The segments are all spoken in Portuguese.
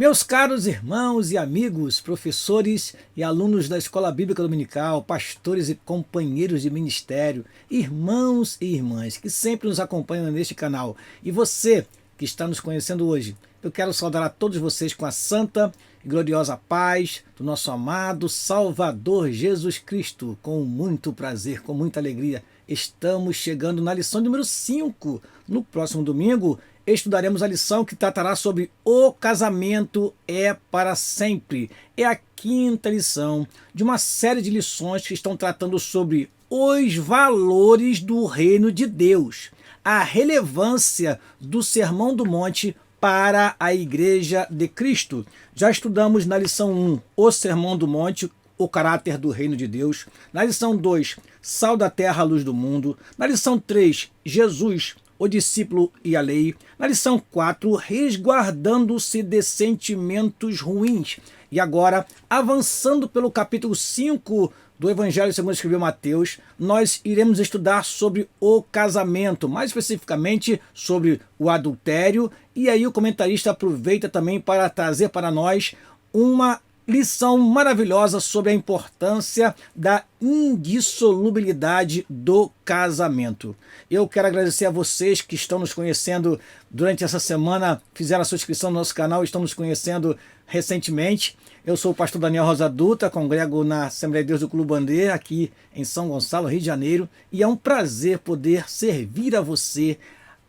Meus caros irmãos e amigos, professores e alunos da Escola Bíblica Dominical, pastores e companheiros de ministério, irmãos e irmãs que sempre nos acompanham neste canal, e você que está nos conhecendo hoje, eu quero saudar a todos vocês com a santa e gloriosa paz do nosso amado Salvador Jesus Cristo. Com muito prazer, com muita alegria, estamos chegando na lição número 5. No próximo domingo, estudaremos a lição que tratará sobre o casamento é para sempre. É a quinta lição de uma série de lições que estão tratando sobre os valores do reino de Deus, a relevância do Sermão do Monte para a Igreja de Cristo. Já estudamos na lição 1 o Sermão do Monte, o caráter do reino de Deus. Na lição 2, sal da terra, luz do mundo. Na lição 3, Jesus, o discípulo e a lei. Na lição 4, resguardando-se de sentimentos ruins. E agora, avançando pelo capítulo 5 do Evangelho segundo escreveu Mateus, nós iremos estudar sobre o casamento, mais especificamente sobre o adultério. E aí o comentarista aproveita também para trazer para nós uma lição maravilhosa sobre a importância da indissolubilidade do casamento. Eu quero agradecer a vocês que estão nos conhecendo durante essa semana, fizeram a sua inscrição no nosso canal, estão nos conhecendo recentemente. Eu sou o pastor Daniel Rosa Dutra, congrego na Assembleia de Deus do Clube Bandeira, aqui em São Gonçalo, Rio de Janeiro, e é um prazer poder servir a você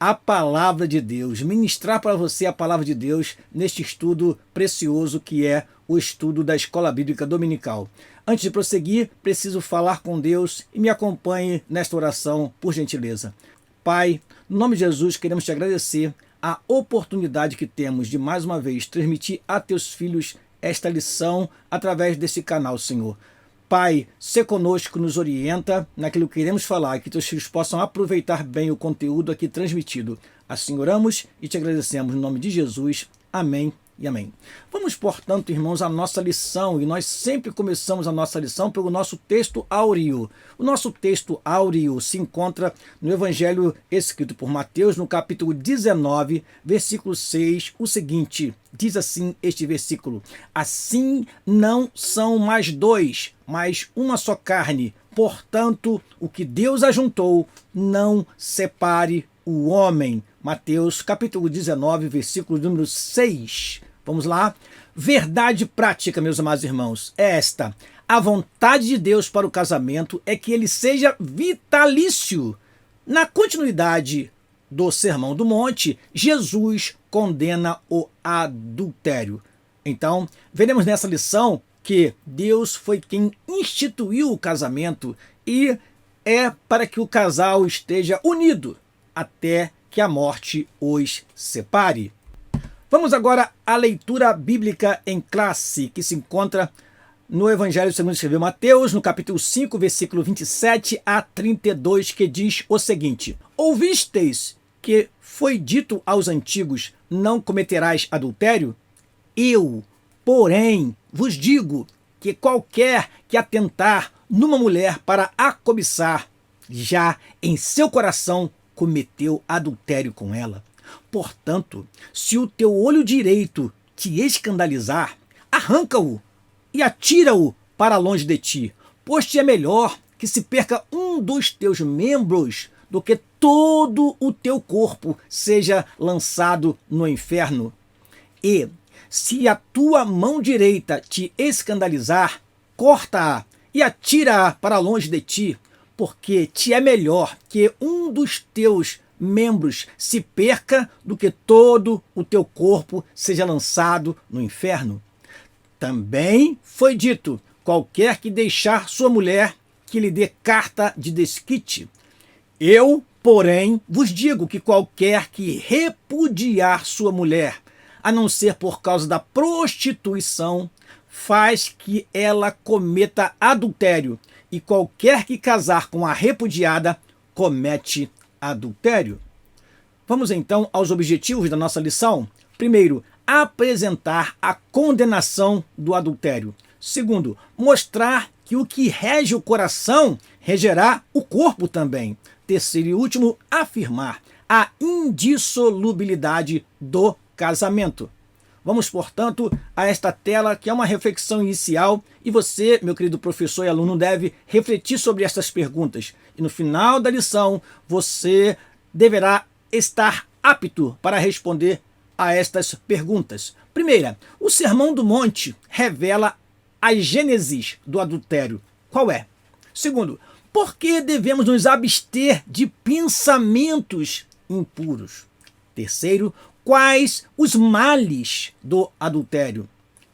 a palavra de Deus, ministrar para você a palavra de Deus neste estudo precioso que é o estudo da Escola Bíblica Dominical. Antes de prosseguir, preciso falar com Deus e me acompanhe nesta oração, por gentileza. Pai, no nome de Jesus, queremos te agradecer a oportunidade que temos de mais uma vez transmitir a teus filhos esta lição através desse canal, Senhor. Pai, se conosco, nos orienta naquilo que queremos falar, que teus filhos possam aproveitar bem o conteúdo aqui transmitido. Assim oramos e te agradecemos no nome de Jesus. Amém e amém. Vamos, portanto, irmãos, à nossa lição, e nós sempre começamos a nossa lição pelo nosso texto áureo. O nosso texto áureo se encontra no Evangelho escrito por Mateus, no capítulo 19, versículo 6, o seguinte, diz assim este versículo: assim não são mais dois, mas uma só carne. Portanto, o que Deus ajuntou, não separe o homem. Mateus capítulo 19, versículo número 6. Vamos lá? Verdade prática, meus amados irmãos, é esta: a vontade de Deus para o casamento é que ele seja vitalício. Na continuidade do Sermão do Monte, Jesus condena o adultério. Então, veremos nessa lição que Deus foi quem instituiu o casamento e é para que o casal esteja unido até que a morte os separe. Vamos agora à leitura bíblica em classe, que se encontra no Evangelho segundo escreveu Mateus, no capítulo 5, versículo 27 a 32, que diz o seguinte: ouvisteis que foi dito aos antigos, não cometerás adultério? Eu, porém, vos digo que qualquer que atentar numa mulher para a cobiçar, já em seu coração cometeu adultério com ela. Portanto, se o teu olho direito te escandalizar, arranca-o e atira-o para longe de ti, pois te é melhor que se perca um dos teus membros do que todo o teu corpo seja lançado no inferno. E se a tua mão direita te escandalizar, corta-a e atira-a para longe de ti, porque te é melhor que um dos teus membros se perca do que todo o teu corpo seja lançado no inferno. Também foi dito: qualquer que deixar sua mulher, que lhe dê carta de desquite. Eu, porém, vos digo que qualquer que repudiar sua mulher, a não ser por causa da prostituição, faz que ela cometa adultério, e qualquer que casar com a repudiada comete adultério. Vamos então aos objetivos da nossa lição. Primeiro, apresentar a condenação do adultério. Segundo, mostrar que o que rege o coração regerá o corpo também. Terceiro e último, afirmar a indissolubilidade do casamento. Vamos, portanto, a esta tela, que é uma reflexão inicial, e você, meu querido professor e aluno, deve refletir sobre estas perguntas. E no final da lição, você deverá estar apto para responder a estas perguntas. Primeira, o Sermão do Monte revela a gênese do adultério. Qual é? Segundo, por que devemos nos abster de pensamentos impuros? Terceiro, quais os males do adultério?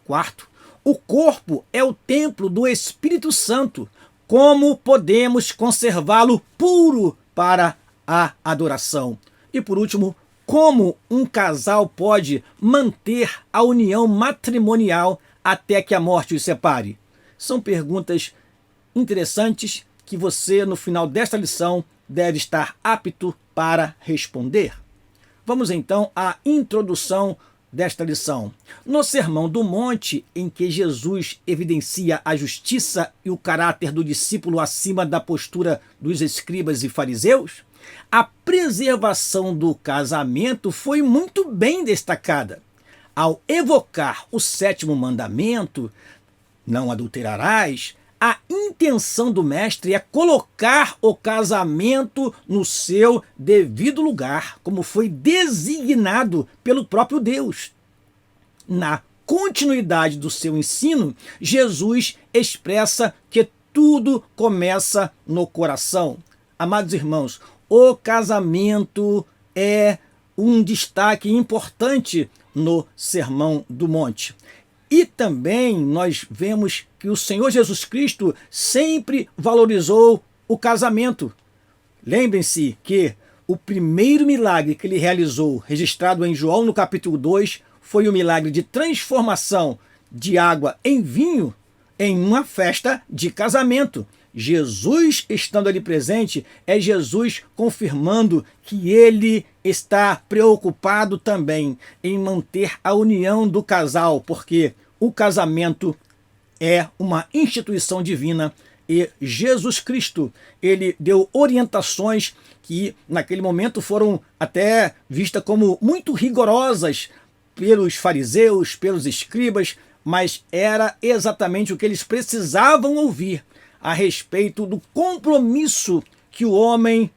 Quarto, o corpo é o templo do Espírito Santo. Como podemos conservá-lo puro para a adoração? E por último, como um casal pode manter a união matrimonial até que a morte os separe? São perguntas interessantes que você, no final desta lição, deve estar apto para responder. Vamos então à introdução desta lição. No Sermão do Monte, em que Jesus evidencia a justiça e o caráter do discípulo acima da postura dos escribas e fariseus, a preservação do casamento foi muito bem destacada. Ao evocar o 7º mandamento, não adulterarás, a intenção do mestre é colocar o casamento no seu devido lugar, como foi designado pelo próprio Deus. Na continuidade do seu ensino, Jesus expressa que tudo começa no coração. Amados irmãos, o casamento é um destaque importante no Sermão do Monte. E também nós vemos que o Senhor Jesus Cristo sempre valorizou o casamento. Lembrem-se que o primeiro milagre que ele realizou, registrado em João no capítulo 2, foi o milagre de transformação de água em vinho em uma festa de casamento. Jesus estando ali presente, é Jesus confirmando que ele está preocupado também em manter a união do casal, porque o casamento é uma instituição divina e Jesus Cristo, ele deu orientações que naquele momento foram até vistas como muito rigorosas pelos fariseus, pelos escribas, mas era exatamente o que eles precisavam ouvir a respeito do compromisso que o homem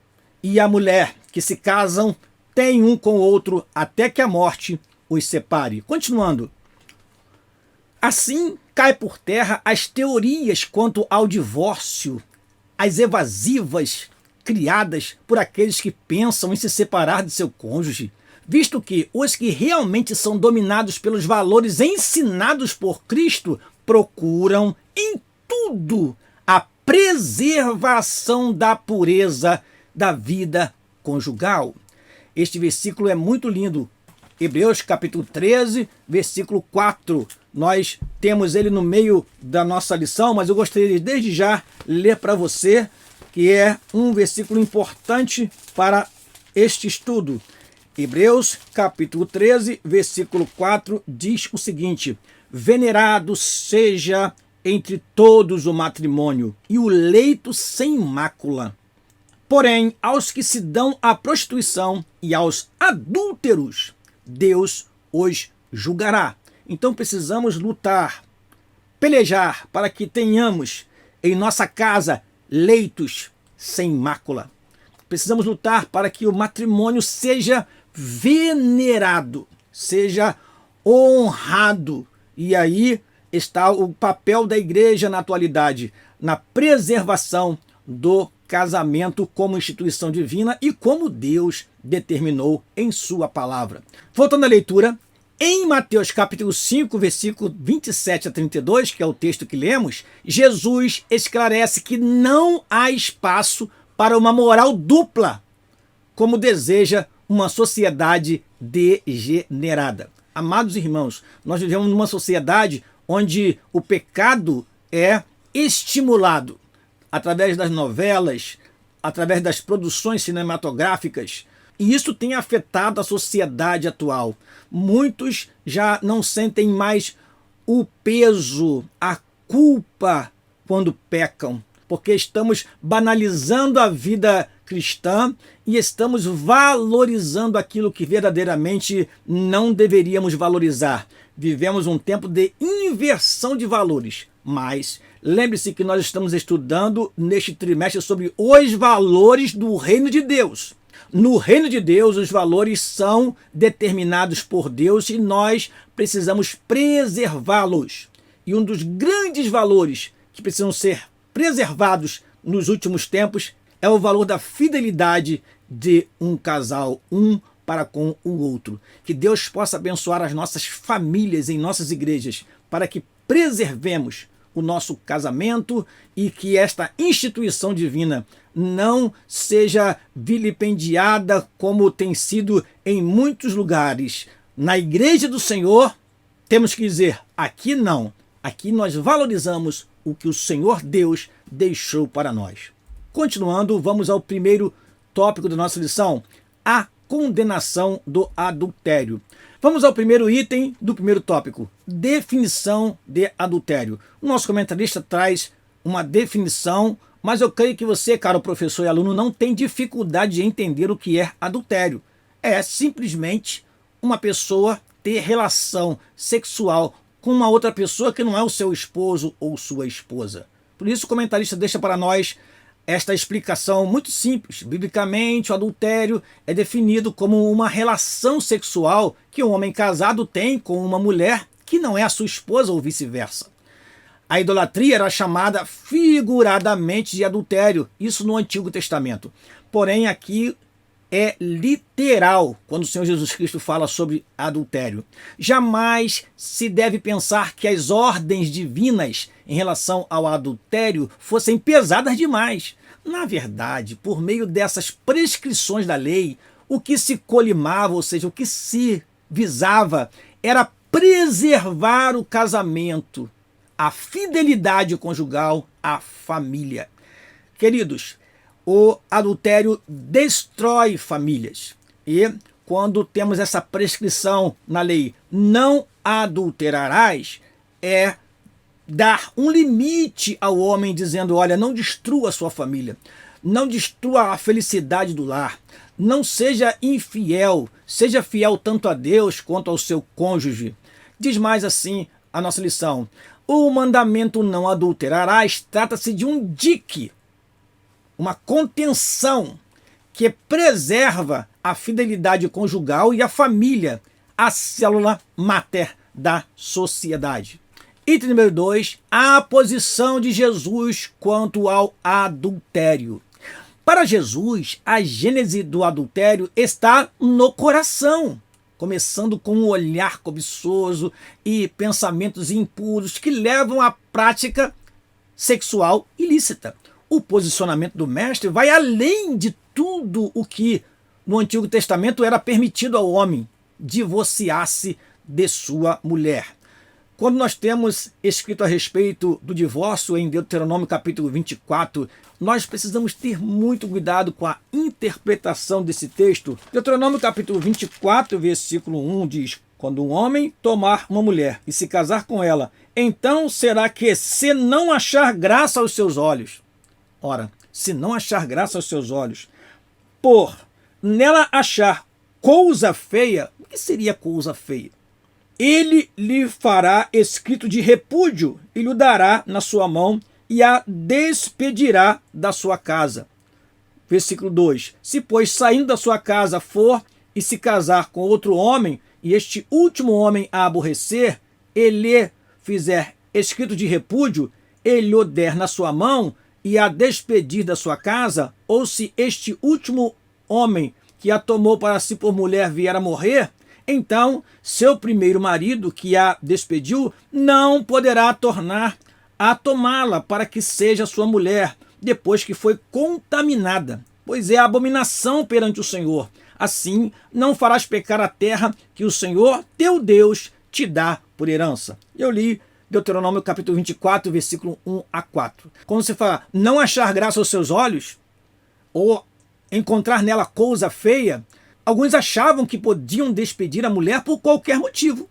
e a mulher que se casam têm um com o outro até que a morte os separe. Continuando. Assim, cai por terra as teorias quanto ao divórcio, as evasivas criadas por aqueles que pensam em se separar de seu cônjuge, visto que os que realmente são dominados pelos valores ensinados por Cristo procuram em tudo a preservação da pureza da vida conjugal. Este versículo é muito lindo. Hebreus capítulo 13, versículo 4. Nós temos ele no meio da nossa lição, mas eu gostaria de desde já ler para você, que é um versículo importante para este estudo. Hebreus capítulo 13, versículo 4 diz o seguinte: venerado seja entre todos o matrimônio e o leito sem mácula. Porém, aos que se dão à prostituição e aos adúlteros, Deus os julgará. Então precisamos lutar, pelejar para que tenhamos em nossa casa leitos sem mácula. Precisamos lutar para que o matrimônio seja venerado, seja honrado. E aí está o papel da igreja na atualidade, na preservação do casamento como instituição divina e como Deus determinou em sua palavra. Voltando à leitura, em Mateus capítulo 5, versículo 27 a 32, que é o texto que lemos, Jesus esclarece que não há espaço para uma moral dupla, como deseja uma sociedade degenerada. Amados irmãos, nós vivemos numa sociedade onde o pecado é estimulado através das novelas, através das produções cinematográficas, e isso tem afetado a sociedade atual. Muitos já não sentem mais o peso, a culpa quando pecam, porque estamos banalizando a vida cristã e estamos valorizando aquilo que verdadeiramente não deveríamos valorizar. vivemos um tempo de inversão de valores, mas lembre-se que nós estamos estudando neste trimestre sobre os valores do reino de Deus. No reino de Deus, os valores são determinados por Deus e nós precisamos preservá-los. E um dos grandes valores que precisam ser preservados nos últimos tempos é o valor da fidelidade de um casal, um para com o outro. Que Deus possa abençoar as nossas famílias em nossas igrejas, para que preservemos o nosso casamento e que esta instituição divina não seja vilipendiada como tem sido em muitos lugares. Na igreja do Senhor, temos que dizer, aqui não. Aqui nós valorizamos o que o Senhor Deus deixou para nós. Continuando, vamos ao primeiro tópico da nossa lição, a condenação do adultério. Vamos ao primeiro item do primeiro tópico, definição de adultério. O nosso comentarista traz uma definição, mas eu creio que você, caro professor e aluno, não tem dificuldade de entender o que é adultério. É simplesmente uma pessoa ter relação sexual com uma outra pessoa que não é o seu esposo ou sua esposa. Por isso o comentarista deixa para nós esta explicação muito simples. Biblicamente, o adultério é definido como uma relação sexual que um homem casado tem com uma mulher que não é a sua esposa ou vice-versa. A idolatria era chamada figuradamente de adultério, isso no Antigo Testamento. Porém, aqui é literal quando o Senhor Jesus Cristo fala sobre adultério. Jamais se deve pensar que as ordens divinas em relação ao adultério fossem pesadas demais. Na verdade, por meio dessas prescrições da lei, o que se colimava, ou seja, o que se visava, era preservar o casamento, a fidelidade conjugal, a família. Queridos, o adultério destrói famílias. E quando temos essa prescrição na lei, não adulterarás, é dar um limite ao homem dizendo, olha, não destrua a sua família, não destrua a felicidade do lar, não seja infiel, seja fiel tanto a Deus quanto ao seu cônjuge. Diz mais assim a nossa lição, o mandamento não adulterarás trata-se de um dique, uma contenção que preserva a fidelidade conjugal e a família, a célula máter da sociedade. Item número 2, a posição de Jesus quanto ao adultério. Para Jesus, a gênese do adultério está no coração, começando com um olhar cobiçoso e pensamentos impuros que levam à prática sexual ilícita. O posicionamento do mestre vai além de tudo o que no Antigo Testamento era permitido ao homem, divorciar-se de sua mulher. Quando nós temos escrito a respeito do divórcio em Deuteronômio capítulo 24, nós precisamos ter muito cuidado com a interpretação desse texto. Deuteronômio capítulo 24, versículo 1 diz, quando um homem tomar uma mulher e se casar com ela, então será que se não achar graça aos seus olhos, ora, se não achar graça aos seus olhos, por nela achar coisa feia, o que seria coisa feia? Ele lhe fará escrito de repúdio e lhe dará na sua mão e a despedirá da sua casa. Versículo 2. Se, pois, saindo da sua casa for e se casar com outro homem, e este último homem a aborrecer, ele fizer escrito de repúdio, ele o der na sua mão e a despedir da sua casa, ou se este último homem que a tomou para si por mulher vier a morrer, então seu primeiro marido que a despediu não poderá tornar a tomá-la para que seja sua mulher, depois que foi contaminada, pois é abominação perante o Senhor. Assim não farás pecar a terra que o Senhor teu Deus te dá por herança. Eu li Deuteronômio capítulo 24, versículo 1 a 4. Quando se fala não achar graça aos seus olhos, ou encontrar nela coisa feia, alguns achavam que podiam despedir a mulher por qualquer motivo.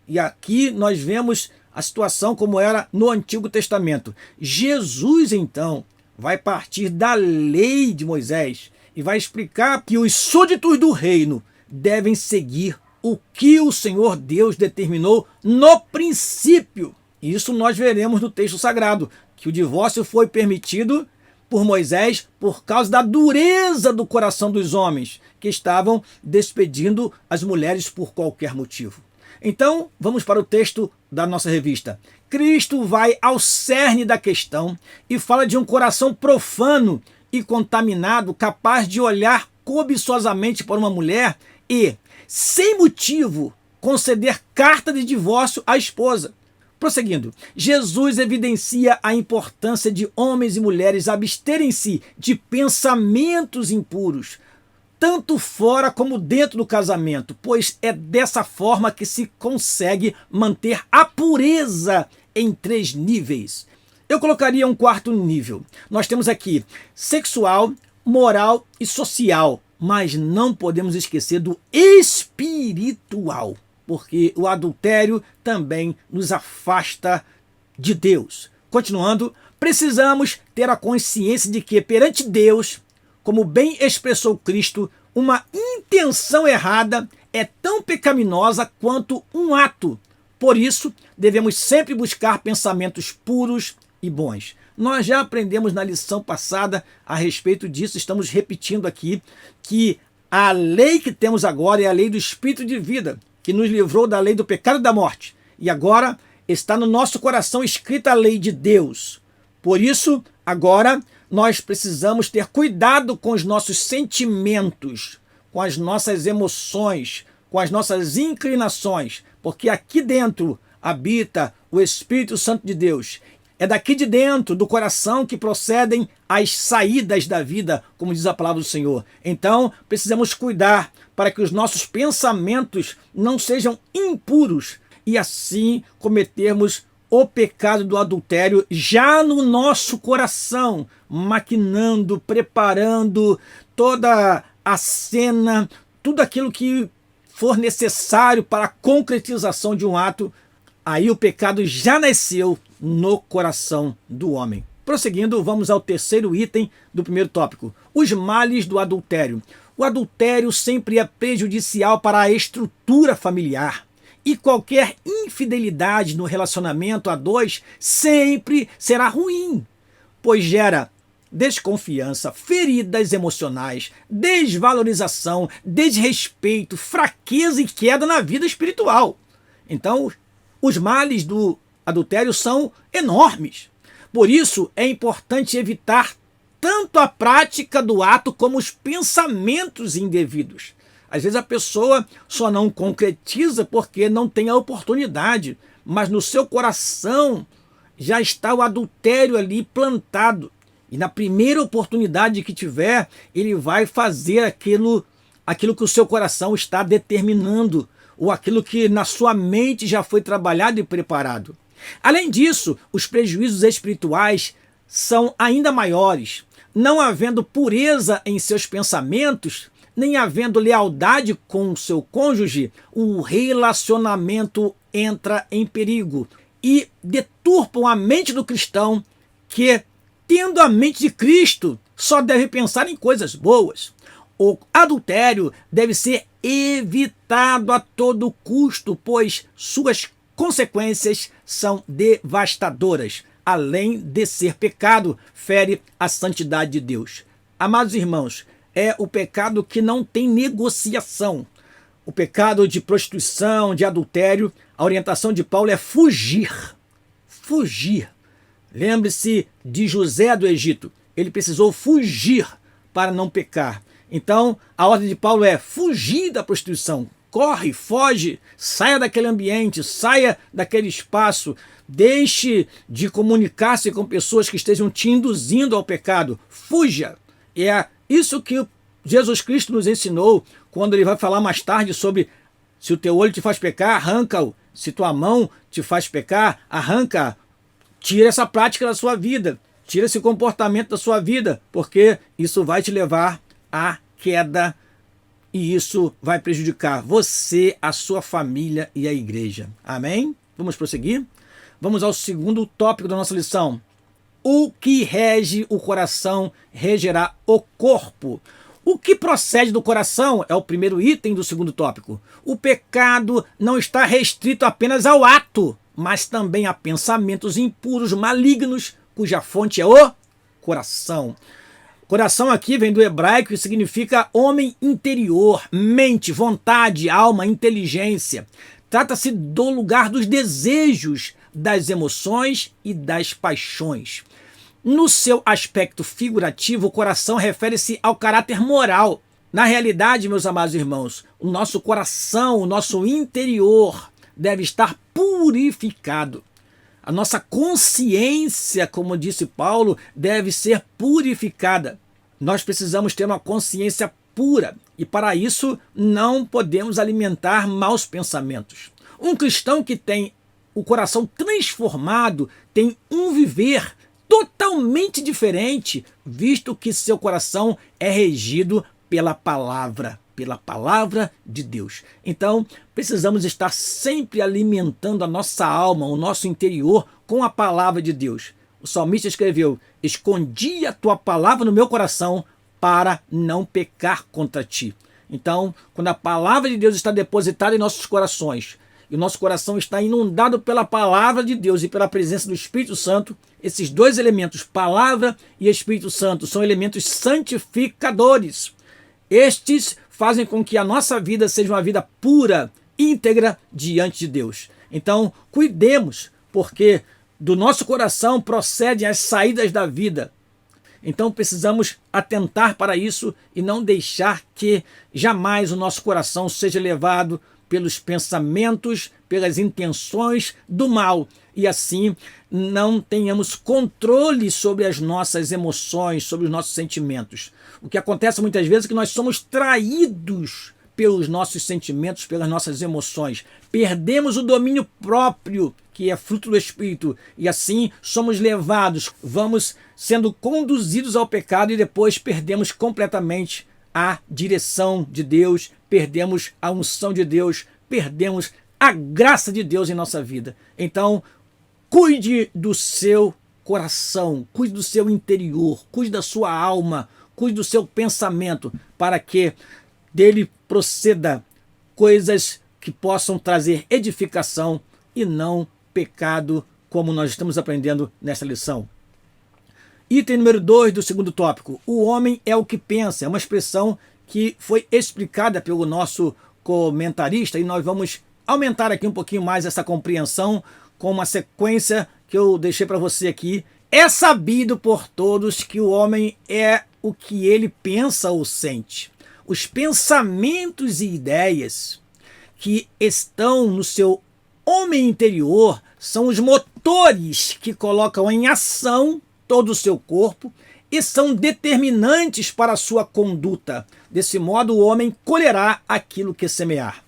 E aqui nós vemos a situação como era no Antigo Testamento. Jesus, então, vai partir da lei de Moisés e vai explicar que os súditos do reino devem seguir o que o Senhor Deus determinou no princípio. Isso nós veremos no texto sagrado, que o divórcio foi permitido por Moisés por causa da dureza do coração dos homens, que estavam despedindo as mulheres por qualquer motivo. Então, vamos para o texto da nossa revista. Cristo vai ao cerne da questão e fala de um coração profano e contaminado, capaz de olhar cobiçosamente para uma mulher e, sem motivo, conceder carta de divórcio à esposa. Prosseguindo, Jesus evidencia a importância de homens e mulheres absterem-se de pensamentos impuros, tanto fora como dentro do casamento, pois é dessa forma que se consegue manter a pureza em 3 níveis. Eu colocaria um 4º nível. Nós temos aqui sexual, moral e social, mas não podemos esquecer do espiritual, porque o adultério também nos afasta de Deus. Continuando, precisamos ter a consciência de que perante Deus, como bem expressou Cristo, uma intenção errada é tão pecaminosa quanto um ato. Por isso, devemos sempre buscar pensamentos puros e bons. Nós já aprendemos na lição passada a respeito disso, estamos repetindo aqui que a lei que temos agora é a lei do Espírito de vida, que nos livrou da lei do pecado e da morte. E agora está no nosso coração escrita a lei de Deus. Por isso, agora, nós precisamos ter cuidado com os nossos sentimentos, com as nossas emoções, com as nossas inclinações, porque aqui dentro habita o Espírito Santo de Deus. É daqui de dentro do coração que procedem as saídas da vida, como diz a palavra do Senhor. Então, precisamos cuidar para que os nossos pensamentos não sejam impuros e assim cometermos o pecado do adultério já no nosso coração, maquinando, preparando toda a cena, tudo aquilo que for necessário para a concretização de um ato. Aí o pecado já nasceu no coração do homem. Prosseguindo, vamos ao 3º item do primeiro tópico. Os males do adultério. O adultério sempre é prejudicial para a estrutura familiar. E qualquer infidelidade no relacionamento a 2 sempre será ruim, pois gera desconfiança, feridas emocionais, desvalorização, desrespeito, fraqueza e queda na vida espiritual. Então, os males do adultério são enormes. Por isso, é importante evitar tanto a prática do ato como os pensamentos indevidos. Às vezes a pessoa só não concretiza porque não tem a oportunidade, mas no seu coração já está o adultério ali plantado. E na primeira oportunidade que tiver, ele vai fazer aquilo que o seu coração está determinando, ou aquilo que na sua mente já foi trabalhado e preparado. Além disso, os prejuízos espirituais são ainda maiores. Não havendo pureza em seus pensamentos, nem havendo lealdade com o seu cônjuge, o relacionamento entra em perigo e deturpam a mente do cristão que, tendo a mente de Cristo, só deve pensar em coisas boas. O adultério deve ser evitado a todo custo, pois suas consequências são devastadoras. Além de ser pecado, fere a santidade de Deus. Amados irmãos, é o pecado que não tem negociação. O pecado de prostituição, de adultério, a orientação de Paulo é fugir. Fugir. Lembre-se de José do Egito. Ele precisou fugir para não pecar. Então, a ordem de Paulo é fugir da prostituição. Corre, foge, saia daquele ambiente, saia daquele espaço. Deixe de comunicar-se com pessoas que estejam te induzindo ao pecado. Fuja. É isso que Jesus Cristo nos ensinou quando ele vai falar mais tarde sobre se o teu olho te faz pecar, arranca-o. Se tua mão te faz pecar, arranca-a. Tira essa prática da sua vida. Tira esse comportamento da sua vida, porque isso vai te levar à queda e isso vai prejudicar você, a sua família e a igreja. Amém? Vamos prosseguir? Vamos ao segundo tópico da nossa lição. O que rege o coração regerá o corpo. O que procede do coração é o primeiro item do segundo tópico. O pecado não está restrito apenas ao ato, mas também a pensamentos impuros, malignos, cuja fonte é o coração. Coração aqui vem do hebraico e significa homem interior, mente, vontade, alma, inteligência. Trata-se do lugar dos desejos, das emoções e das paixões. No seu aspecto figurativo, o coração refere-se ao caráter moral. Na realidade, meus amados irmãos, o nosso coração, o nosso interior deve estar purificado. A nossa consciência, como disse Paulo, deve ser purificada. Nós precisamos ter uma consciência pura e, para isso, não podemos alimentar maus pensamentos. Um cristão que tem o coração transformado tem um viver totalmente diferente, visto que seu coração é regido pela palavra de Deus. Então, precisamos estar sempre alimentando a nossa alma, o nosso interior com a palavra de Deus. O salmista escreveu: escondi a tua palavra no meu coração para não pecar contra ti. Então, quando a palavra de Deus está depositada em nossos corações, e o nosso coração está inundado pela palavra de Deus e pela presença do Espírito Santo, esses dois elementos, palavra e Espírito Santo, são elementos santificadores. Estes fazem com que a nossa vida seja uma vida pura, íntegra diante de Deus. Então, cuidemos, porque do nosso coração procedem as saídas da vida. Então, precisamos atentar para isso e não deixar que jamais o nosso coração seja levado pelos pensamentos, pelas intenções do mal, e assim não tenhamos controle sobre as nossas emoções, sobre os nossos sentimentos. O que acontece muitas vezes é que nós somos traídos pelos nossos sentimentos, pelas nossas emoções. Perdemos o domínio próprio, que é fruto do Espírito, e assim somos levados, vamos sendo conduzidos ao pecado e depois perdemos completamente a direção de Deus, perdemos a unção de Deus, perdemos a graça de Deus em nossa vida. Então, cuide do seu coração, cuide do seu interior, cuide da sua alma, cuide do seu pensamento, para que dele proceda coisas que possam trazer edificação e não pecado, como nós estamos aprendendo nesta lição. Item número 2 do segundo tópico. O homem é o que pensa. É uma expressão que foi explicada pelo nosso comentarista e nós vamos aumentar aqui um pouquinho mais essa compreensão com uma sequência que eu deixei para você aqui. É sabido por todos que o homem é o que ele pensa ou sente. Os pensamentos e ideias que estão no seu homem interior são os motores que colocam em ação todo o seu corpo e são determinantes para a sua conduta. Desse modo, o homem colherá aquilo que semear.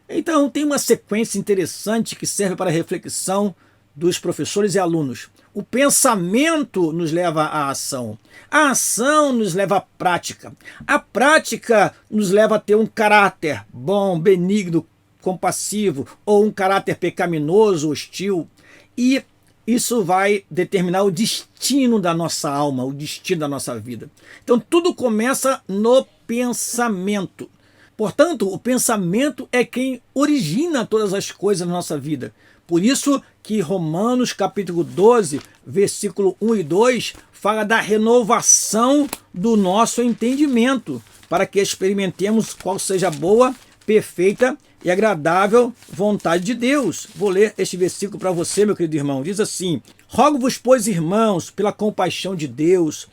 Então, tem uma sequência interessante que serve para a reflexão dos professores e alunos. O pensamento nos leva à ação. A ação nos leva à prática. A prática nos leva a ter um caráter bom, benigno, compassivo, ou um caráter pecaminoso, hostil. E isso vai determinar o destino da nossa alma, o destino da nossa vida. Então, tudo começa no pensamento. Portanto, o pensamento é quem origina todas as coisas na nossa vida. Por isso que Romanos capítulo 12, versículo 1 e 2, fala da renovação do nosso entendimento, para que experimentemos qual seja a boa, perfeita e agradável vontade de Deus. Vou ler este versículo para você, meu querido irmão. Diz assim: rogo-vos, pois, irmãos, pela compaixão de Deus,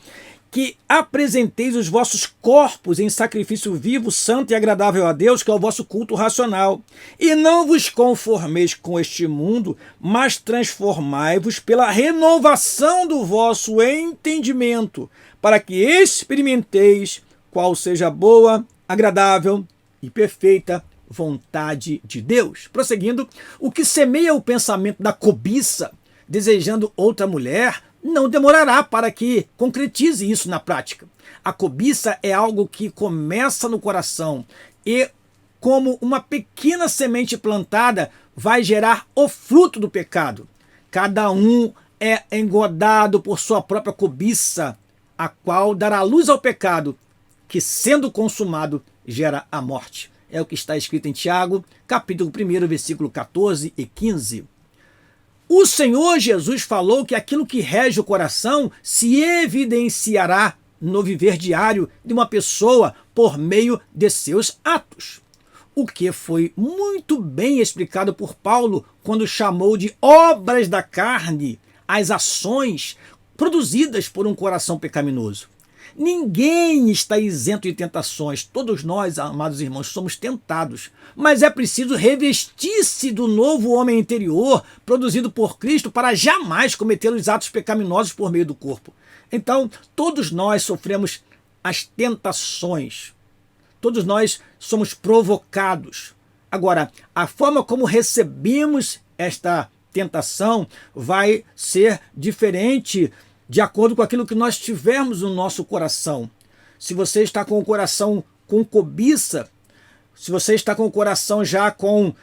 que apresenteis os vossos corpos em sacrifício vivo, santo e agradável a Deus, que é o vosso culto racional. E não vos conformeis com este mundo, mas transformai-vos pela renovação do vosso entendimento, para que experimenteis qual seja a boa, agradável e perfeita vontade de Deus. Prosseguindo, o que semeia o pensamento da cobiça, desejando outra mulher, não demorará para que concretize isso na prática. A cobiça é algo que começa no coração e, como uma pequena semente plantada, vai gerar o fruto do pecado. Cada um é engodado por sua própria cobiça, a qual dará luz ao pecado. que, sendo consumado, gera a morte. É o que está escrito em Tiago, capítulo 1, versículo 14 e 15. O Senhor Jesus falou que aquilo que rege o coração se evidenciará no viver diário de uma pessoa por meio de seus atos. O que foi muito bem explicado por Paulo quando chamou de obras da carne as ações produzidas por um coração pecaminoso. Ninguém está isento de tentações. Todos nós, amados irmãos, somos tentados. Mas é preciso revestir-se do novo homem interior, produzido por Cristo, para jamais cometer os atos pecaminosos por meio do corpo. Então, todos nós sofremos as tentações. Todos nós somos provocados. Agora, a forma como recebemos esta tentação vai ser diferente de acordo com aquilo que nós tivermos no nosso coração. Se você está com o coração com cobiça, se você está com o coração já com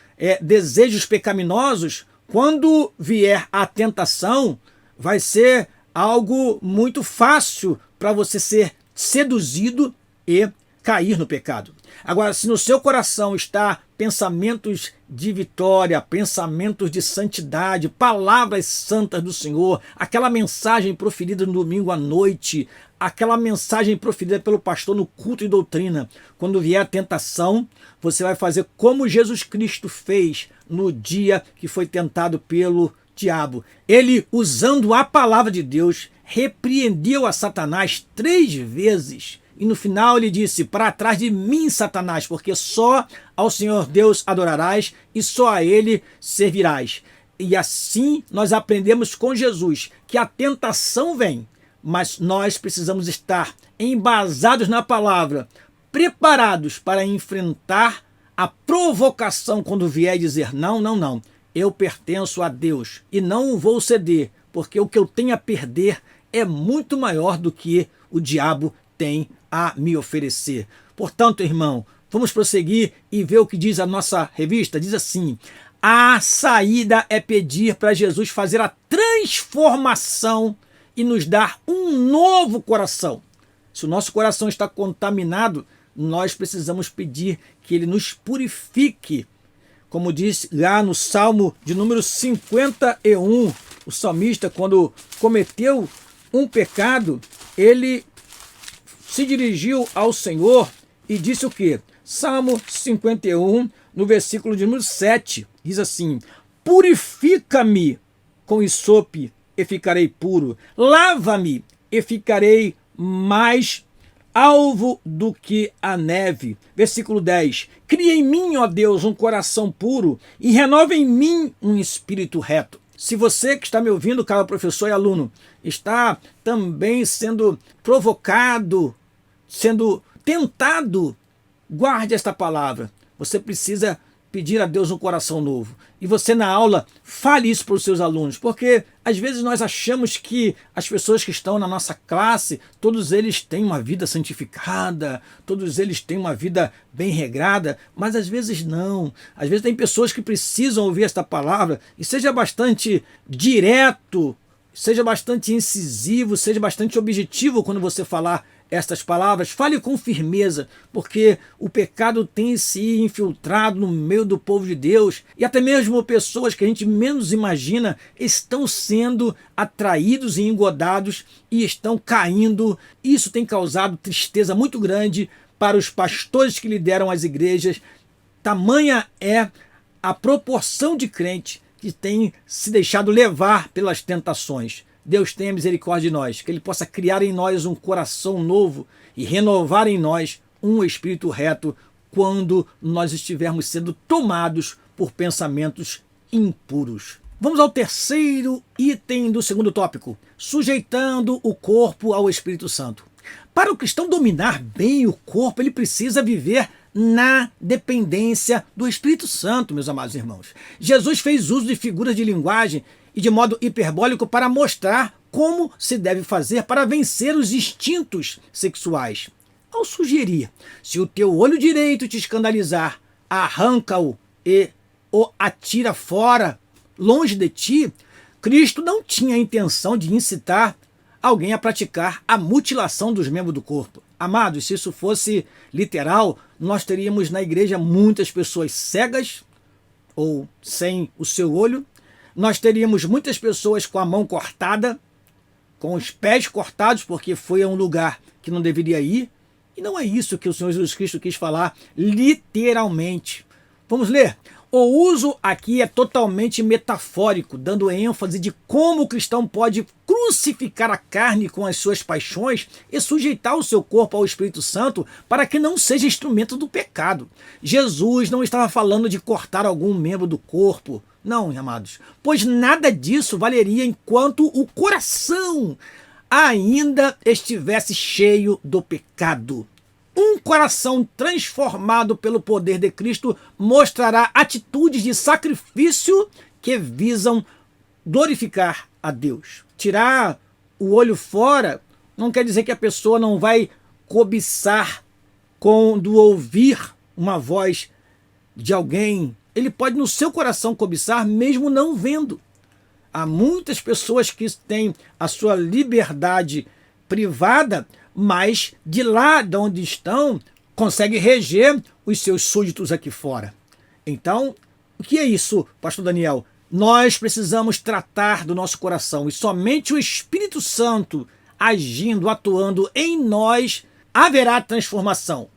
desejos pecaminosos, quando vier a tentação, vai ser algo muito fácil para você ser seduzido e cair no pecado. Agora, se no seu coração está pensamentos de vitória, pensamentos de santidade, palavras santas do Senhor, aquela mensagem proferida no domingo à noite, aquela mensagem proferida pelo pastor no culto e doutrina, quando vier a tentação, você vai fazer como Jesus Cristo fez no dia que foi tentado pelo diabo. Ele, usando a palavra de Deus, repreendeu a Satanás 3 vezes. E no final ele disse: para trás de mim, Satanás, porque só ao Senhor Deus adorarás e só a Ele servirás. E assim nós aprendemos com Jesus que a tentação vem, mas nós precisamos estar embasados na palavra, preparados para enfrentar a provocação quando vier dizer: não, não, não, eu pertenço a Deus e não vou ceder, porque o que eu tenho a perder é muito maior do que o diabo tem a me oferecer. Portanto, irmão, vamos prosseguir e ver o que diz a nossa revista. Diz assim: a saída é pedir para Jesus fazer a transformação e nos dar um novo coração. Se o nosso coração está contaminado, nós precisamos pedir que ele nos purifique. Como diz lá no Salmo de número 51, o salmista, quando cometeu um pecado, ele se dirigiu ao Senhor e disse o quê? Salmo 51, no versículo de número 7, diz assim: purifica-me com isope e ficarei puro, lava-me e ficarei mais alvo do que a neve. Versículo 10, cria em mim, ó Deus, um coração puro e renova em mim um espírito reto. Se você que está me ouvindo, caro professor e aluno, está também sendo provocado, sendo tentado, guarde esta palavra. Você precisa pedir a Deus um coração novo. E você na aula fale isso para os seus alunos, porque às vezes nós achamos que as pessoas que estão na nossa classe, todos eles têm uma vida santificada, todos eles têm uma vida bem regrada, mas às vezes não. Às vezes tem pessoas que precisam ouvir esta palavra, e seja bastante direto, seja bastante incisivo, seja bastante objetivo quando você falar estas palavras, fale com firmeza, porque o pecado tem se infiltrado no meio do povo de Deus, e até mesmo pessoas que a gente menos imagina estão sendo atraídos e engodados e estão caindo. Isso tem causado tristeza muito grande para os pastores que lideram as igrejas. Tamanha é a proporção de crente que tem se deixado levar pelas tentações. Deus tenha misericórdia de nós, que Ele possa criar em nós um coração novo e renovar em nós um espírito reto quando nós estivermos sendo tomados por pensamentos impuros. Vamos ao terceiro item do segundo tópico: sujeitando o corpo ao Espírito Santo. Para o cristão dominar bem o corpo, ele precisa viver na dependência do Espírito Santo, meus amados irmãos. Jesus fez uso de figuras de linguagem e de modo hiperbólico para mostrar como se deve fazer para vencer os instintos sexuais. Ao sugerir: se o teu olho direito te escandalizar, arranca-o e o atira fora, longe de ti, Cristo não tinha a intenção de incitar alguém a praticar a mutilação dos membros do corpo. Amados, se isso fosse literal, nós teríamos na igreja muitas pessoas cegas ou sem o seu olho, nós teríamos muitas pessoas com a mão cortada, com os pés cortados, porque foi a um lugar que não deveria ir. E não é isso que o Senhor Jesus Cristo quis falar literalmente. Vamos ler? O uso aqui é totalmente metafórico, dando ênfase de como o cristão pode crucificar a carne com as suas paixões e sujeitar o seu corpo ao Espírito Santo para que não seja instrumento do pecado. Jesus não estava falando de cortar algum membro do corpo, não, amados, pois nada disso valeria enquanto o coração ainda estivesse cheio do pecado. Um coração transformado pelo poder de Cristo mostrará atitudes de sacrifício que visam glorificar a Deus. Tirar o olho fora não quer dizer que a pessoa não vai cobiçar quando ouvir uma voz de alguém. Ele pode no seu coração cobiçar mesmo não vendo. Há muitas pessoas que têm a sua liberdade privada, mas de lá de onde estão, consegue reger os seus súditos aqui fora. Então, o que é isso, pastor Daniel? Nós precisamos tratar do nosso coração e somente o Espírito Santo agindo, atuando em nós, haverá transformação.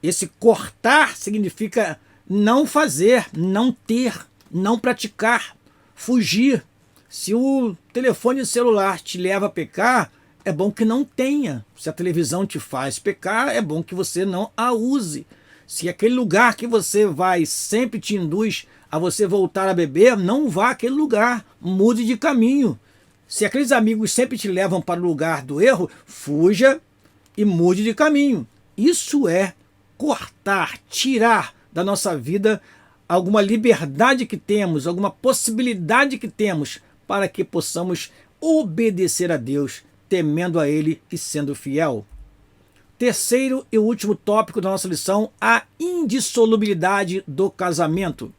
Esse cortar significa não fazer, não ter, não praticar, fugir. Se o telefone celular te leva a pecar, é bom que não tenha. Se a televisão te faz pecar, é bom que você não a use. Se aquele lugar que você vai sempre te induz a você voltar a beber, não vá àquele lugar, mude de caminho. Se aqueles amigos sempre te levam para o lugar do erro, fuja e mude de caminho. Isso é cortar, tirar da nossa vida alguma liberdade que temos, alguma possibilidade que temos para que possamos obedecer a Deus, temendo a Ele e sendo fiel. Terceiro e último tópico da nossa lição, a indissolubilidade do casamento.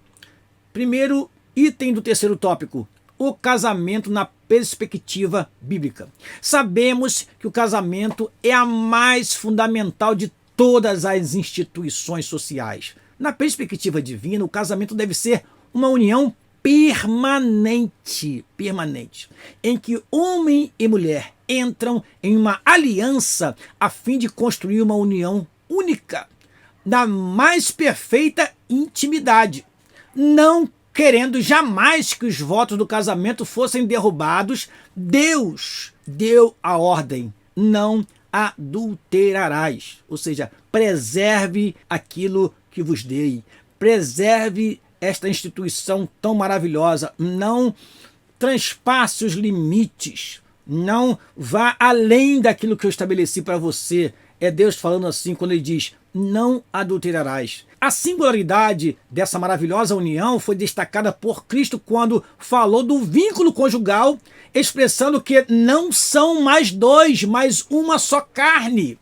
Primeiro item do terceiro tópico, o casamento na perspectiva bíblica. Sabemos que o casamento é a mais fundamental de todas as instituições sociais. Na perspectiva divina, o casamento deve ser uma união permanente, em que homem e mulher entram em uma aliança a fim de construir uma união única, da mais perfeita intimidade, não querendo jamais que os votos do casamento fossem derrubados. Deus deu a ordem: não adulterarás, ou seja, preserve aquilo que vos dei, preserve esta instituição tão maravilhosa, não transpasse os limites, não vá além daquilo que eu estabeleci para você. É Deus falando assim quando ele diz: não adulterarás. A singularidade dessa maravilhosa união foi destacada por Cristo quando falou do vínculo conjugal, expressando que não são mais dois, mas uma só carne.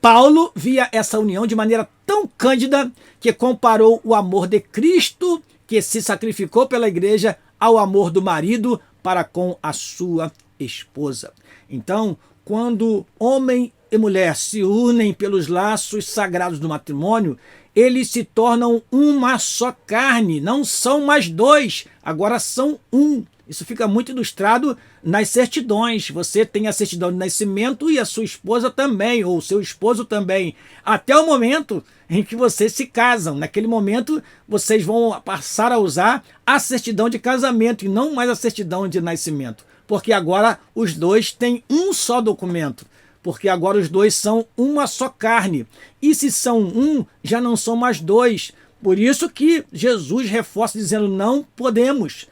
Paulo via essa união de maneira tão cândida que comparou o amor de Cristo, que se sacrificou pela igreja, ao amor do marido para com a sua esposa. Então, quando homem e mulher se unem pelos laços sagrados do matrimônio, eles se tornam uma só carne, não são mais dois, agora são um. Isso fica muito ilustrado nas certidões. Você tem a certidão de nascimento e a sua esposa também, ou o seu esposo também, até o momento em que vocês se casam. Naquele momento, vocês vão passar a usar a certidão de casamento e não mais a certidão de nascimento, porque agora os dois têm um só documento, porque agora os dois são uma só carne. E se são um, já não são mais dois. Por isso que Jesus reforça dizendo: não podemos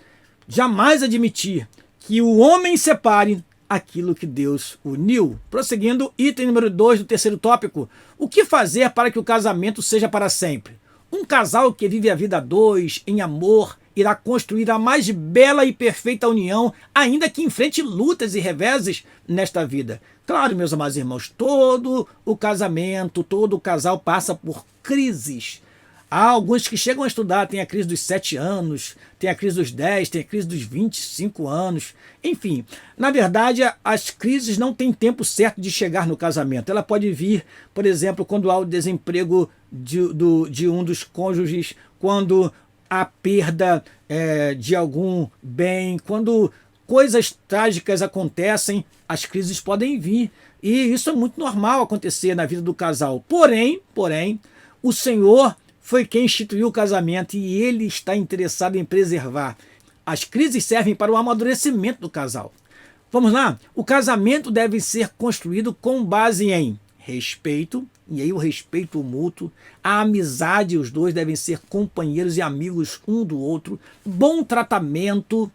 jamais admitir que o homem separe aquilo que Deus uniu. Prosseguindo, item número 2 do terceiro tópico: o que fazer para que o casamento seja para sempre? Um casal que vive a vida a dois, em amor, irá construir a mais bela e perfeita união, ainda que enfrente lutas e reveses nesta vida. Claro, meus amados irmãos, todo o casamento, todo o casal passa por crises. Há alguns que chegam a estudar, tem a crise dos 7 anos, tem a crise dos 10, tem a crise dos 25 anos. Enfim, na verdade, as crises não têm tempo certo de chegar no casamento. Ela pode vir, por exemplo, quando há o desemprego de um dos cônjuges, quando há perda de algum bem, quando coisas trágicas acontecem, as crises podem vir. E isso é muito normal acontecer na vida do casal. Porém, o Senhor foi quem instituiu o casamento e ele está interessado em preservar. As crises servem para o amadurecimento do casal. Vamos lá? O casamento deve ser construído com base em respeito, e aí o respeito mútuo, a amizade, os dois devem ser companheiros e amigos um do outro, bom tratamento,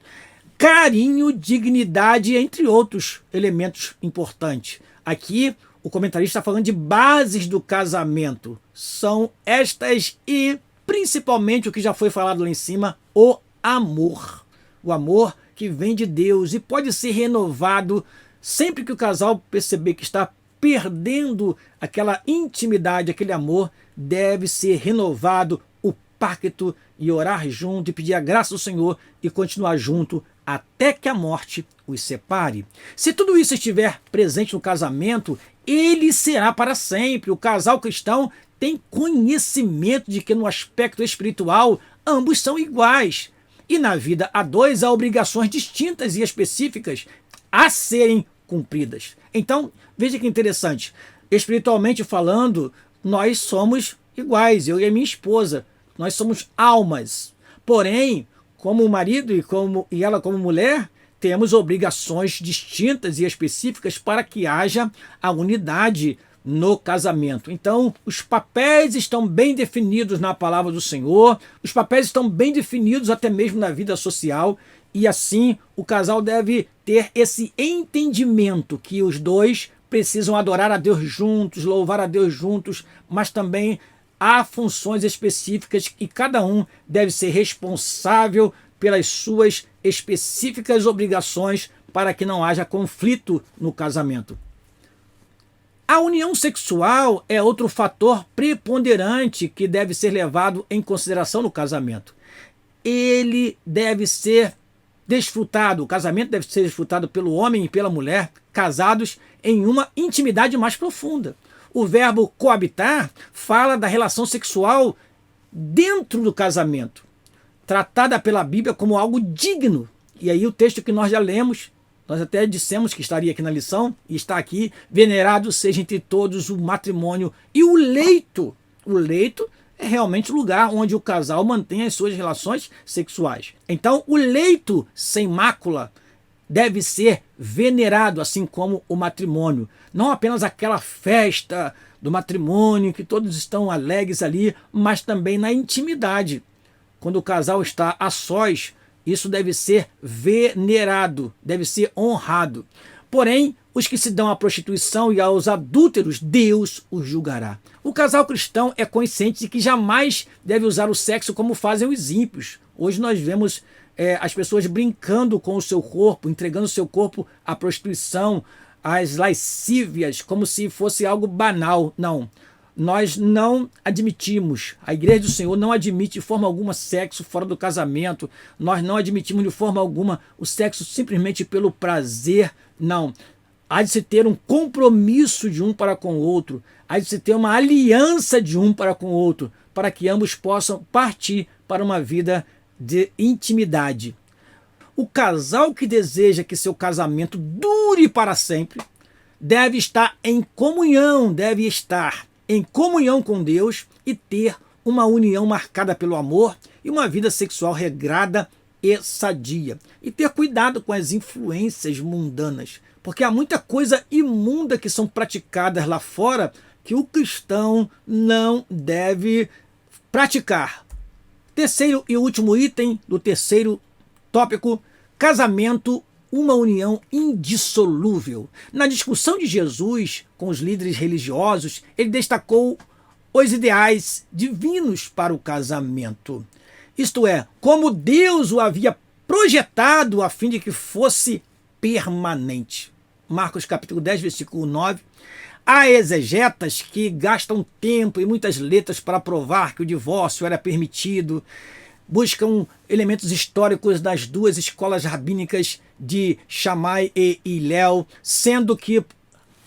carinho, dignidade, entre outros elementos importantes. Aqui, o comentarista está falando de bases do casamento. São estas e, principalmente, o que já foi falado lá em cima, o amor. O amor que vem de Deus e pode ser renovado sempre que o casal perceber que está perdendo aquela intimidade, aquele amor, deve ser renovado o pacto e orar junto e pedir a graça do Senhor e continuar junto até que a morte os separe. Se tudo isso estiver presente no casamento, ele será para sempre. O casal cristão tem conhecimento de que no aspecto espiritual ambos são iguais. E na vida a dois há obrigações distintas e específicas a serem cumpridas. Então, veja que interessante. Espiritualmente falando, nós somos iguais, eu e a minha esposa. Nós somos almas. Porém, como marido e ela como mulher, temos obrigações distintas e específicas para que haja a unidade no casamento. Então, os papéis estão bem definidos na palavra do Senhor, os papéis estão bem definidos até mesmo na vida social, e assim o casal deve ter esse entendimento que os dois precisam adorar a Deus juntos, louvar a Deus juntos, mas também há funções específicas e cada um deve ser responsável pelas suas específicas obrigações para que não haja conflito no casamento. A união sexual é outro fator preponderante que deve ser levado em consideração no casamento. Ele deve ser desfrutado, o casamento deve ser desfrutado pelo homem e pela mulher, casados em uma intimidade mais profunda. O verbo coabitar fala da relação sexual dentro do casamento, tratada pela Bíblia como algo digno. E aí o texto que nós já lemos, nós até dissemos que estaria aqui na lição, e está aqui: venerado seja entre todos o matrimônio e o leito. O leito é realmente o lugar onde o casal mantém as suas relações sexuais. Então, o leito sem mácula deve ser venerado, assim como o matrimônio. Não apenas aquela festa do matrimônio, que todos estão alegres ali, mas também na intimidade. Quando o casal está a sós, isso deve ser venerado, deve ser honrado. Porém, os que se dão à prostituição e aos adúlteros, Deus os julgará. O casal cristão é consciente de que jamais deve usar o sexo como fazem os ímpios. Hoje nós vemos as pessoas brincando com o seu corpo, entregando o seu corpo à prostituição, às lascívias, como se fosse algo banal. Não. Nós não admitimos, a Igreja do Senhor não admite de forma alguma sexo fora do casamento, nós não admitimos de forma alguma o sexo simplesmente pelo prazer, não. Há de se ter um compromisso de um para com o outro, há de se ter uma aliança de um para com o outro, para que ambos possam partir para uma vida de intimidade. O casal que deseja que seu casamento dure para sempre deve estar em comunhão, com Deus e ter uma união marcada pelo amor e uma vida sexual regrada e sadia. E ter cuidado com as influências mundanas, porque há muita coisa imunda que são praticadas lá fora que o cristão não deve praticar. Terceiro e último item do terceiro tópico: casamento, uma união indissolúvel. Na discussão de Jesus com os líderes religiosos, ele destacou os ideais divinos para o casamento. Isto é, como Deus o havia projetado a fim de que fosse permanente. Marcos capítulo 10, versículo 9. Há exegetas que gastam tempo e muitas letras para provar que o divórcio era permitido, buscam elementos históricos das duas escolas rabínicas de Shammai e Hillel, sendo que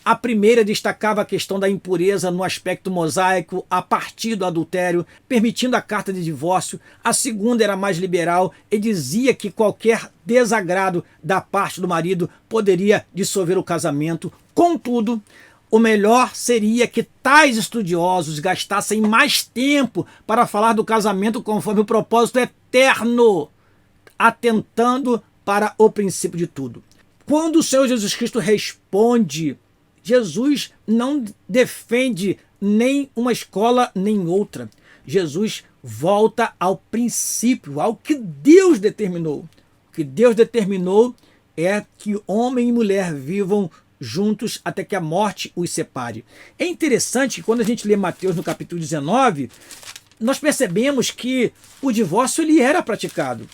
a primeira destacava a questão da impureza no aspecto mosaico a partir do adultério, permitindo a carta de divórcio. A segunda era mais liberal e dizia que qualquer desagrado da parte do marido poderia dissolver o casamento. Contudo, o melhor seria que tais estudiosos gastassem mais tempo para falar do casamento conforme o propósito eterno, atentando para o princípio de tudo. Quando o Senhor Jesus Cristo responde, Jesus não defende nem uma escola nem outra. Jesus volta ao princípio, ao que Deus determinou. O que Deus determinou é que homem e mulher vivam juntos até que a morte os separe. É interessante que quando a gente lê Mateus no capítulo 19, nós percebemos que o divórcio ele era praticado.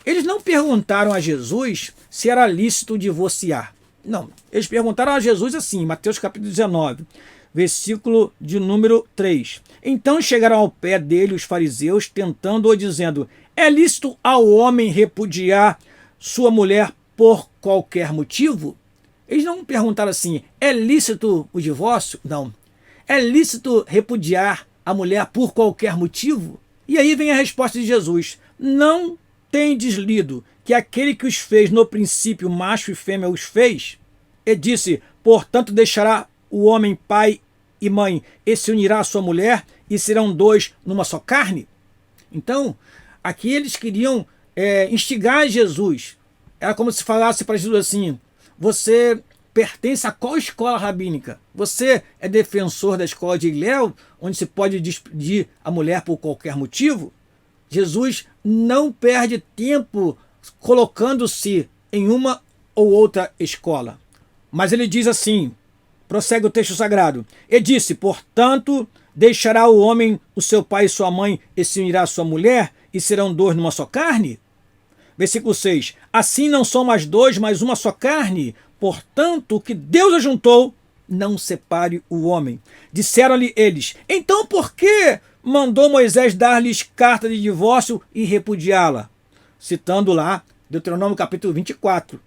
Eles não perguntaram a Jesus se era lícito divorciar. Não, eles perguntaram a Jesus assim, Mateus capítulo 19, versículo de número 3. Então chegaram ao pé dele os fariseus, tentando-o, dizendo: é lícito ao homem repudiar sua mulher por qualquer motivo? Eles não perguntaram assim, é lícito o divórcio? Não. É lícito repudiar a mulher por qualquer motivo? E aí vem a resposta de Jesus: não tendes lido que aquele que os fez no princípio, macho e fêmea os fez? E disse, portanto deixará o homem pai e mãe e se unirá à sua mulher e serão dois numa só carne? Então, aqui eles queriam instigar Jesus. Era como se falasse para Jesus assim, você pertence a qual escola rabínica? Você é defensor da escola de Hillel, onde se pode despedir a mulher por qualquer motivo? Jesus não perde tempo colocando-se em uma ou outra escola. Mas ele diz assim, prossegue o texto sagrado, e disse, portanto, deixará o homem o seu pai e sua mãe e se unirá à sua mulher e serão dois numa só carne? Versículo 6, assim não são mais dois, mas uma só carne, portanto, o que Deus ajuntou, não separe o homem. Disseram-lhe eles, então por que mandou Moisés dar-lhes carta de divórcio e repudiá-la? Citando lá Deuteronômio capítulo 24,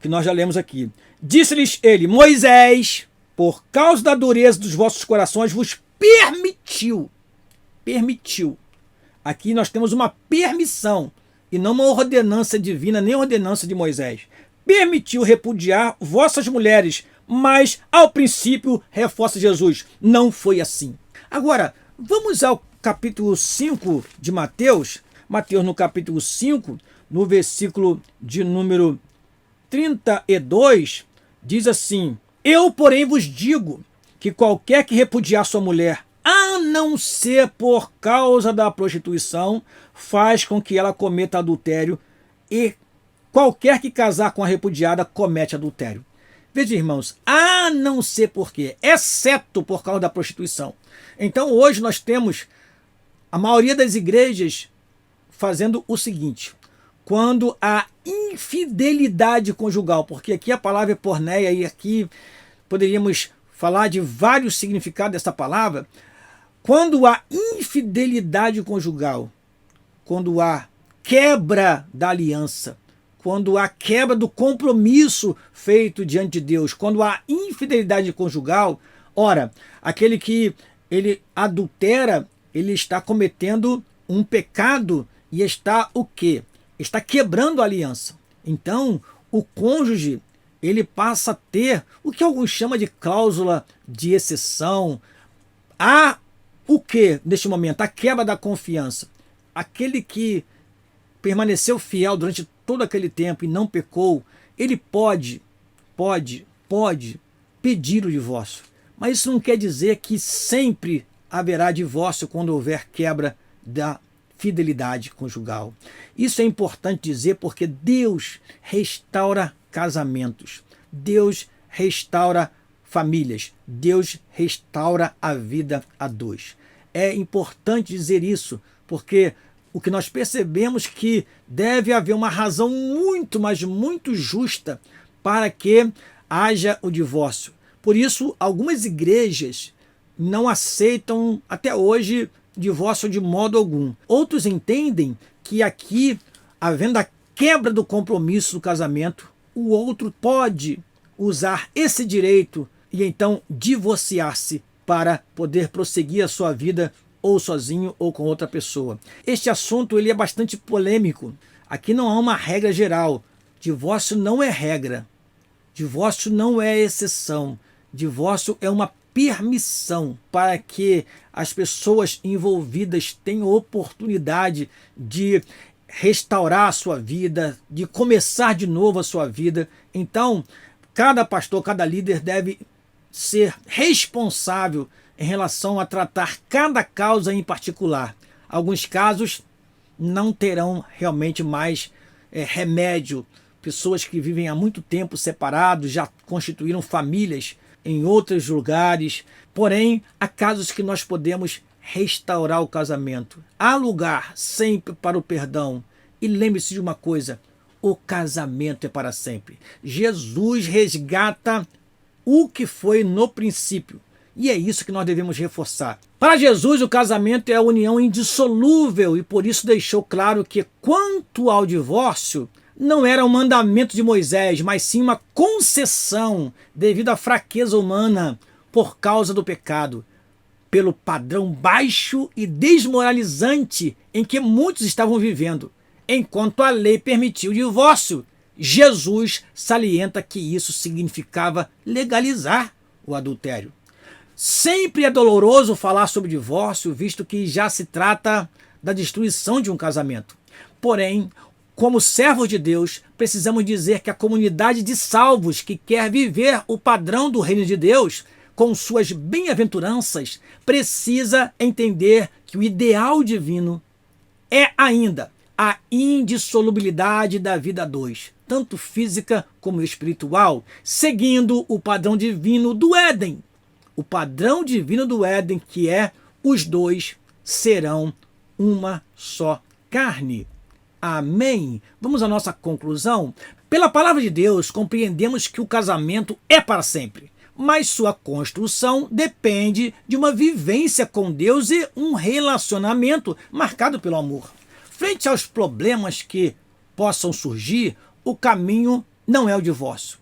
que nós já lemos aqui. Disse-lhes ele, Moisés, por causa da dureza dos vossos corações, vos permitiu. Aqui nós temos uma permissão, e não uma ordenança divina, nem ordenança de Moisés. Permitiu repudiar vossas mulheres, mas ao princípio, reforça Jesus, não foi assim. Agora, vamos ao capítulo 5 de Mateus. Mateus no capítulo 5, no versículo de número 32, diz assim, eu, porém, vos digo que qualquer que repudiar sua mulher, a não ser por causa da prostituição, faz com que ela cometa adultério, e qualquer que casar com a repudiada comete adultério. Veja, irmãos, a não ser por quê? Exceto por causa da prostituição. Então, hoje nós temos a maioria das igrejas fazendo o seguinte, quando a infidelidade conjugal, porque aqui a palavra é porneia e aqui poderíamos falar de vários significados dessa palavra, quando há infidelidade conjugal, quando há quebra da aliança, quando há quebra do compromisso feito diante de Deus, quando há infidelidade conjugal, ora, aquele que ele adultera, ele está cometendo um pecado e está o quê? Está quebrando a aliança. Então, o cônjuge, ele passa a ter o que alguns chamam de cláusula de exceção. Há o que neste momento? A quebra da confiança. Aquele que permaneceu fiel durante todo aquele tempo e não pecou, ele pode pedir o divórcio. Mas isso não quer dizer que sempre haverá divórcio quando houver quebra da fidelidade conjugal. Isso é importante dizer porque Deus restaura casamentos, Deus restaura famílias, Deus restaura a vida a dois. É importante dizer isso porque o que nós percebemos que deve haver uma razão muito, mas muito justa para que haja o divórcio. Por isso, algumas igrejas não aceitam até hoje divórcio de modo algum. Outros entendem que aqui, havendo a quebra do compromisso do casamento, o outro pode usar esse direito e então divorciar-se para poder prosseguir a sua vida ou sozinho ou com outra pessoa. Este assunto ele é bastante polêmico. Aqui não há uma regra geral. Divórcio não é regra. Divórcio não é exceção. Divórcio é uma permissão para que as pessoas envolvidas tenham oportunidade de restaurar a sua vida, de começar de novo a sua vida. Então, cada pastor, cada líder deve ser responsável em relação a tratar cada causa em particular. Alguns casos não terão realmente mais remédio. Pessoas que vivem há muito tempo separados, já constituíram famílias em outros lugares. Porém, há casos que nós podemos restaurar o casamento. Há lugar sempre para o perdão. E lembre-se de uma coisa, o casamento é para sempre. Jesus resgata o que foi no princípio. E é isso que nós devemos reforçar. Para Jesus, o casamento é a união indissolúvel e por isso deixou claro que quanto ao divórcio, não era um mandamento de Moisés, mas sim uma concessão devido à fraqueza humana por causa do pecado, pelo padrão baixo e desmoralizante em que muitos estavam vivendo. Enquanto a lei permitiu o divórcio, Jesus salienta que isso significava legalizar o adultério. Sempre é doloroso falar sobre divórcio, visto que já se trata da destruição de um casamento. Porém, como servos de Deus, precisamos dizer que a comunidade de salvos que quer viver o padrão do reino de Deus, com suas bem-aventuranças, precisa entender que o ideal divino é ainda a indissolubilidade da vida a dois, tanto física como espiritual, seguindo o padrão divino do Éden. O padrão divino do Éden, que é os dois serão uma só carne. Amém? Vamos à nossa conclusão? Pela palavra de Deus, compreendemos que o casamento é para sempre, mas sua construção depende de uma vivência com Deus e um relacionamento marcado pelo amor. Frente aos problemas que possam surgir, o caminho não é o divórcio.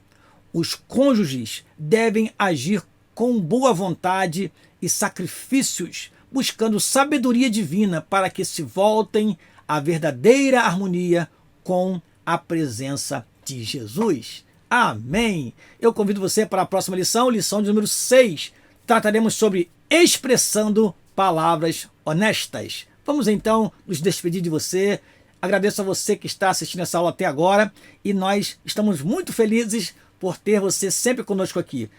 Os cônjuges devem agir com boa vontade e sacrifícios, buscando sabedoria divina para que se voltem à verdadeira harmonia com a presença de Jesus. Amém! Eu convido você para a próxima lição, lição de número 6. Trataremos sobre expressando palavras honestas. Vamos então nos despedir de você. Agradeço a você que está assistindo essa aula até agora e nós estamos muito felizes por ter você sempre conosco aqui.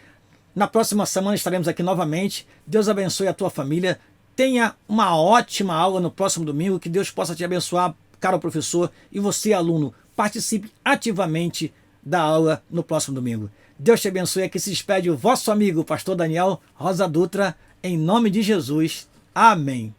Na próxima semana estaremos aqui novamente. Deus abençoe a tua família. Tenha uma ótima aula no próximo domingo. Que Deus possa te abençoar, caro professor, e você, aluno, participe ativamente da aula no próximo domingo. Deus te abençoe. Aqui se despede o vosso amigo, pastor Daniel Rosa Dutra, em nome de Jesus. Amém.